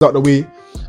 Out the way,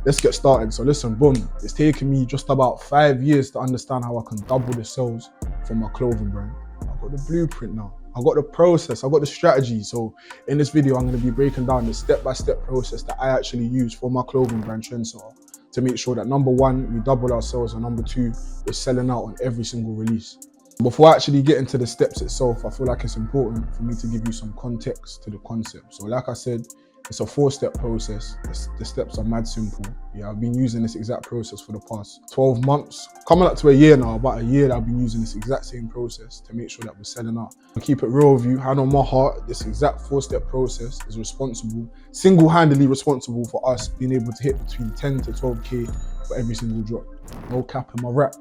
let's get started. So listen, boom, it's taken me just about 5 years to understand how I can double the sales for my clothing brand. I've got the blueprint now, I've got the process, I've got the strategy. So in this video, I'm going to be breaking down the step-by-step process that I actually use for my clothing brand Trendsetter to make sure that number one, we double our sales, and number two, we're selling out on every single release. Before I actually get into the steps itself, I feel like it's important for me to give you some context to the concept. So like I said, it's a 4-step process. The steps are mad simple. Yeah, I've been using this exact process for the past 12 months. Coming up to a year now, about a year that I've been using this exact same process to make sure that we're selling out. And keep it real with you, hand on my heart, this exact 4-step process is responsible, single-handedly responsible for us being able to hit between 10 to 12K for every single drop. No cap in my rap.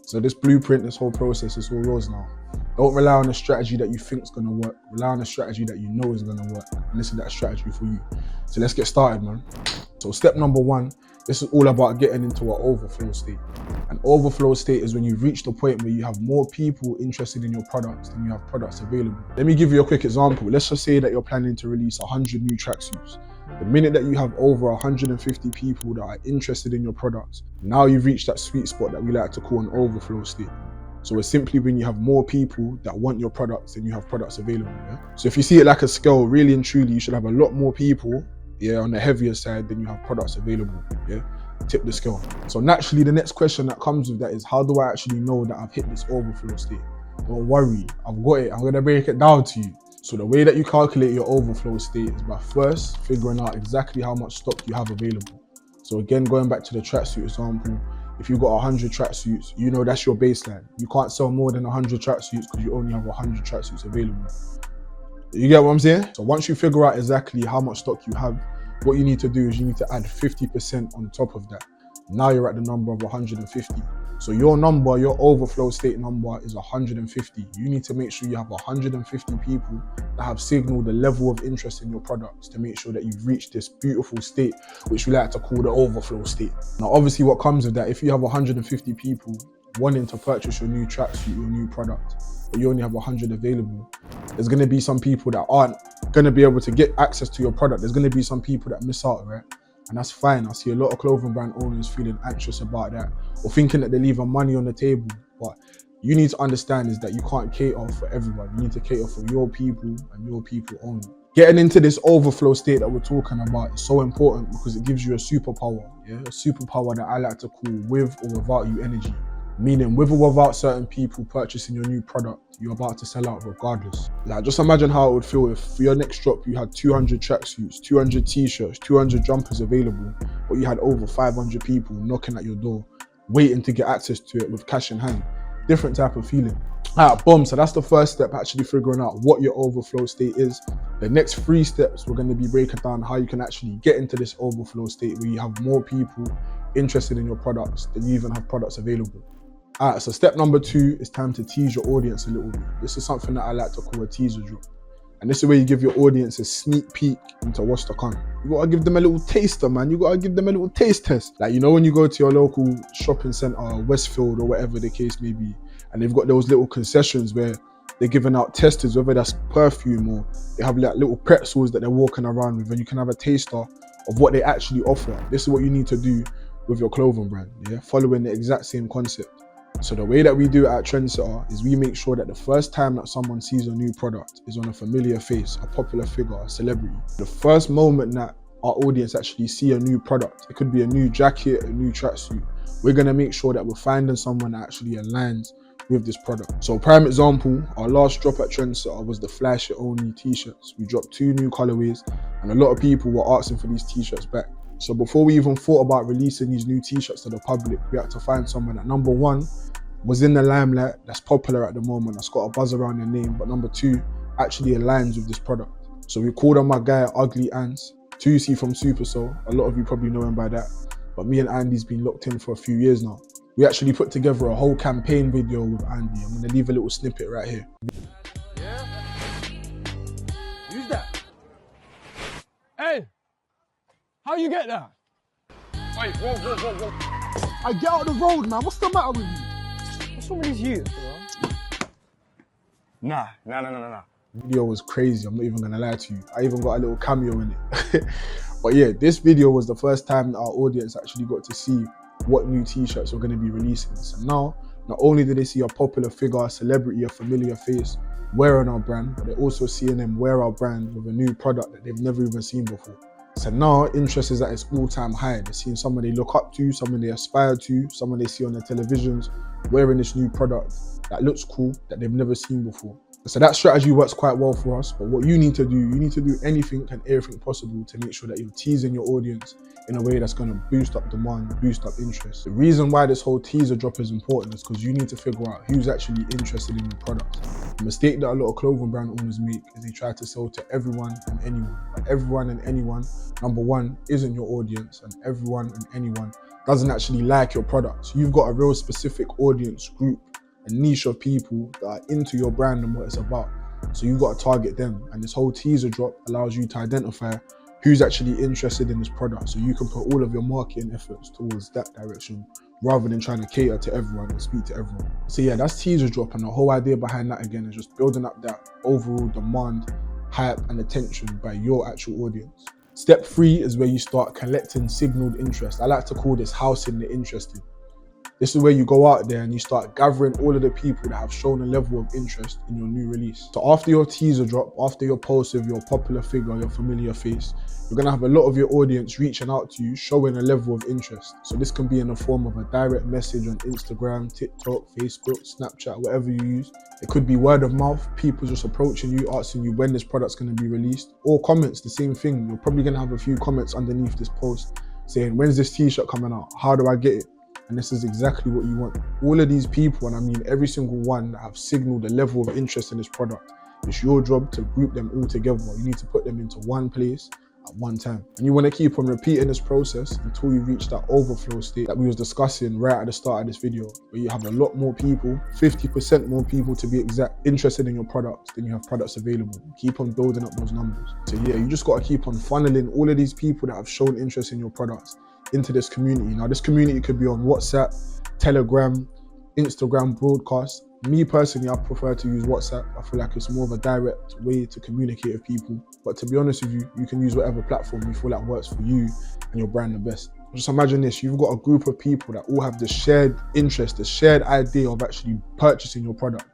So this blueprint, this whole process is all yours now. Don't rely on a strategy that you think is gonna work. Rely on a strategy that you know is gonna work. And this is that strategy for you. So let's get started, man. So step number one, this is all about getting into an overflow state. An overflow state is when you reach the point where you have more people interested in your products than you have products available. Let me give you a quick example. Let's just say that you're planning to release 100 new tracksuits. The minute that you have over 150 people that are interested in your products, now you've reached that sweet spot that we like to call an overflow state. So it's simply when you have more people that want your products than you have products available. Yeah? So if you see it like a scale, really and truly, you should have a lot more people, yeah, on the heavier side than you have products available. Yeah, tip the scale. So naturally, the next question that comes with that is, how do I actually know that I've hit this overflow state? Don't worry, I've got it. I'm gonna break it down to you. So the way that you calculate your overflow state is by first figuring out exactly how much stock you have available. So again, going back to the tracksuit example, if you've got 100 tracksuits, you know that's your baseline. You can't sell more than 100 tracksuits because you only have 100 tracksuits available. You get what I'm saying? So once you figure out exactly how much stock you have, what you need to do is you need to add 50% on top of that. Now you're at the number of 150. So your number, your overflow state number is 150. You need to make sure you have 150 people that have signaled the level of interest in your products to make sure that you've reached this beautiful state, which we like to call the overflow state. Now, obviously what comes with that, if you have 150 people wanting to purchase your new tracksuit, your new product, but you only have 100 available, there's gonna be some people that aren't gonna be able to get access to your product. There's gonna be some people that miss out, right? And that's fine. I see a lot of clothing brand owners feeling anxious about that or thinking that they're leaving money on the table. But you need to understand is that you can't cater for everyone. You need to cater for your people and your people only. Getting into this overflow state that we're talking about is so important because it gives you a superpower. Yeah, a superpower that I like to call with or without you energy. Meaning with or without certain people purchasing your new product, you're about to sell out regardless. Like, just imagine how it would feel if for your next drop you had 200 tracksuits, 200 t-shirts, 200 jumpers available, but you had over 500 people knocking at your door, waiting to get access to it with cash in hand. Different type of feeling. Alright, boom, so that's the first step, actually figuring out what your overflow state is. The next 3 steps, we're going to be breaking down how you can actually get into this overflow state where you have more people interested in your products than you even have products available. Alright, so step number 2 is time to tease your audience a little bit. This is something that I like to call a teaser drop. And this is where you give your audience a sneak peek into what's to come. You gotta give them a little taster, man. You gotta give them a little taste test. Like, you know, when you go to your local shopping center, Westfield or whatever the case may be, and they've got those little concessions where they're giving out testers, whether that's perfume or they have like little pretzels that they're walking around with, and you can have a taster of what they actually offer. This is what you need to do with your clothing brand, yeah? Following the exact same concept. So the way that we do it at Trendsetter is we make sure that the first time that someone sees a new product is on a familiar face, a popular figure, a celebrity. The first moment that our audience actually see a new product, it could be a new jacket, a new tracksuit, we're gonna make sure that we're finding someone that actually aligns with this product. So prime example, our last drop at Trendsetter was the Flash It Only t-shirts. We dropped 2 new colorways and a lot of people were asking for these t-shirts back. So before we even thought about releasing these new t-shirts to the public, we had to find someone that number 1 was in the limelight, that's popular at the moment, that's got a buzz around their name, but number 2 actually aligns with this product. So we called on my guy Ugly Ants, 2C from Supersoul. A lot of you probably know him by that, but me and Andy's been locked in for a few years now. We actually put together a whole campaign video with Andy. I'm gonna leave a little snippet right here. Yeah. Use that. Hey, how you get that? Wait, whoa. I get out the road, man. What's the matter with you? What's wrong with these youths, bro? Nah. The video was crazy, I'm not even gonna lie to you. I even got a little cameo in it. But yeah, this video was the first time that our audience actually got to see what new t-shirts we're gonna be releasing. So now, not only did they see a popular figure, a celebrity, a familiar face wearing our brand, but they're also seeing them wear our brand with a new product that they've never even seen before. So now interest is at its all-time high. They're seeing someone they look up to, someone they aspire to, someone they see on their televisions wearing this new product that looks cool, that they've never seen before. So that strategy works quite well for us, but what you need to do anything and everything possible to make sure that you're teasing your audience in a way that's going to boost up demand, boost up interest. The reason why this whole teaser drop is important is because you need to figure out who's actually interested in your product. The mistake that a lot of clothing brand owners make is they try to sell to everyone and anyone. But everyone and anyone, number one, isn't your audience, and everyone and anyone doesn't actually like your product. You've got a real specific audience group, a niche of people that are into your brand and what it's about. So you've got to target them. And this whole teaser drop allows you to identify who's actually interested in this product, so you can put all of your marketing efforts towards that direction rather than trying to cater to everyone and speak to everyone. So yeah, that's teaser drop, and the whole idea behind that again is just building up that overall demand, hype and attention by your actual audience. Step 3 is where you start collecting signaled interest. I like to call this housing the interested. This is where you go out there and you start gathering all of the people that have shown a level of interest in your new release. So after your teaser drop, after your post with your popular figure, your familiar face, you're gonna have a lot of your audience reaching out to you, showing a level of interest. So this can be in the form of a direct message on Instagram, TikTok, Facebook, Snapchat, whatever you use. It could be word of mouth, people just approaching you, asking you when this product's gonna be released, or comments, the same thing. You're probably gonna have a few comments underneath this post saying, when's this t-shirt coming out? How do I get it? And this is exactly what you want. All of these people, and I mean every single one, that have signaled a level of interest in this product, it's your job to group them all together. You need to put them into one place at one time. And you want to keep on repeating this process until you reach that overflow state that we was discussing right at the start of this video, where you have a lot more people, 50% more people to be exact, interested in your products than you have products available. Keep on building up those numbers. So yeah, you just got to keep on funneling all of these people that have shown interest in your products into this community. Now this community could be on WhatsApp, Telegram, Instagram broadcast. Me personally, I prefer to use WhatsApp. I feel like it's more of a direct way to communicate with people. But to be honest with you, you can use whatever platform you feel like works for you and your brand the best. Just imagine this, you've got a group of people that all have the shared interest, the shared idea of actually purchasing your product.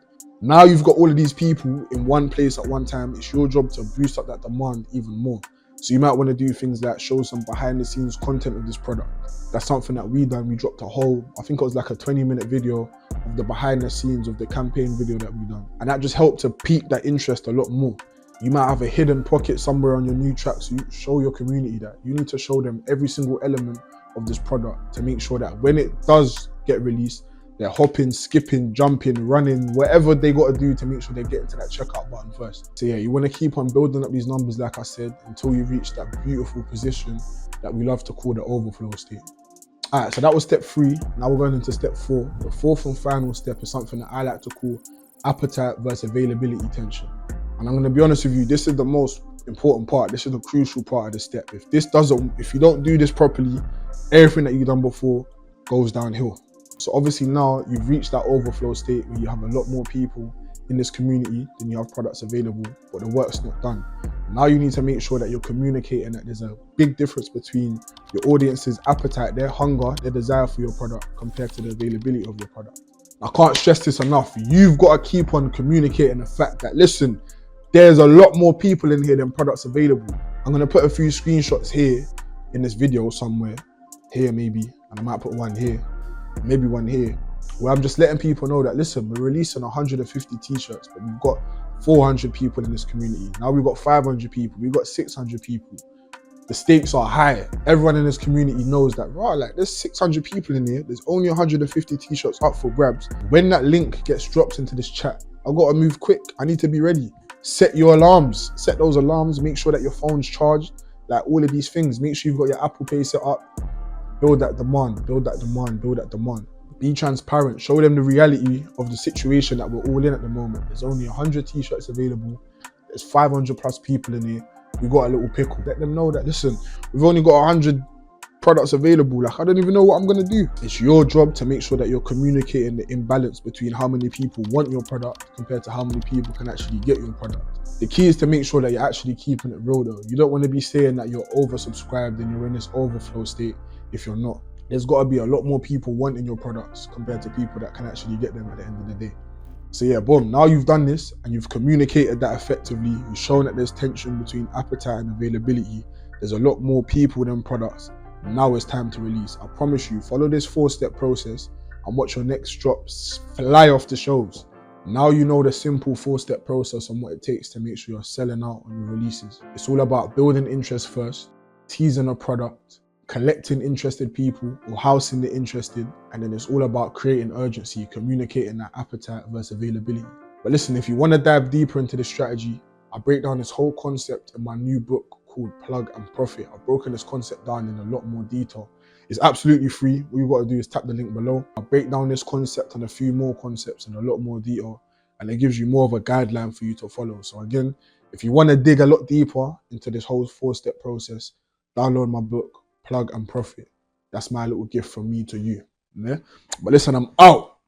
Now you've got all of these people in one place at one time. It's your job to boost up that demand even more. So you might want to do things like show some behind the scenes content of this product. That's something that we done. We dropped a whole, I think it was like a 20-minute video of the behind the scenes of the campaign video that we done. And that just helped to pique that interest a lot more. You might have a hidden pocket somewhere on your new track, so you show your community that. You need to show them every single element of this product to make sure that when it does get released, they're hopping, skipping, jumping, running, whatever they got to do to make sure they get into that checkout button first. So yeah, you want to keep on building up these numbers, like I said, until you reach that beautiful position that we love to call the overflow state. All right, so that was step 3. Now we're going into step 4. The fourth and final step is something that I like to call appetite versus availability tension. And I'm going to be honest with you, this is the most important part. This is the crucial part of the step. If you don't do this properly, everything that you've done before goes downhill. So obviously now you've reached that overflow state where you have a lot more people in this community than you have products available, but the work's not done. Now you need to make sure that you're communicating that there's a big difference between your audience's appetite, their hunger, their desire for your product compared to the availability of your product. I can't stress this enough. You've got to keep on communicating the fact that, listen, there's a lot more people in here than products available. I'm going to put a few screenshots here in this video somewhere, here maybe, and I might put one here, maybe one here, where I'm just letting people know that, listen, we're releasing 150 t-shirts, but we've got 400 people in this community. Now we've got 500 people, we've got 600 people. The stakes are high. Everyone in this community knows that, right, like there's 600 people in here, there's only 150 t-shirts up for grabs. When that link gets dropped into this chat, I've got to move quick, I need to be ready. Set your alarms, set those alarms, make sure that your phone's charged, like all of these things. Make sure you've got your Apple Pay set up. Build that demand, build that demand, build that demand. Be transparent, show them the reality of the situation that we're all in at the moment. There's only 100 t-shirts available, there's 500 plus people in here, we got a little pickle. Let them know that, listen, we've only got 100 products available. Like, I don't even know what I'm gonna do. It's your job to make sure that you're communicating the imbalance between how many people want your product compared to how many people can actually get your product. The key is to make sure that you're actually keeping it real though. You don't want to be saying that you're oversubscribed and you're in this overflow state if you're not. There's got to be a lot more people wanting your products compared to people that can actually get them at the end of the day. So yeah, boom, now you've done this and you've communicated that effectively, you've shown that there's tension between appetite and availability, there's a lot more people than products. Now it's time to release. I promise you, follow this 4-step process and watch your next drops fly off the shelves. Now you know the simple 4-step process and what it takes to make sure you're selling out on your releases. It's all about building interest first, teasing a product, collecting interested people or housing the interested, and then it's all about creating urgency, communicating that appetite versus availability. But listen, if you want to dive deeper into this strategy, I break down this whole concept in my new book called Plug and Profit. I've broken this concept down in a lot more detail. It's absolutely free. All you got to do is tap the link below. I break down this concept and a few more concepts in a lot more detail, and it gives you more of a guideline for you to follow. So again, if you want to dig a lot deeper into this whole 4-step process, download my book, Plug and Profit. That's my little gift from me to you. Yeah? But listen, I'm out.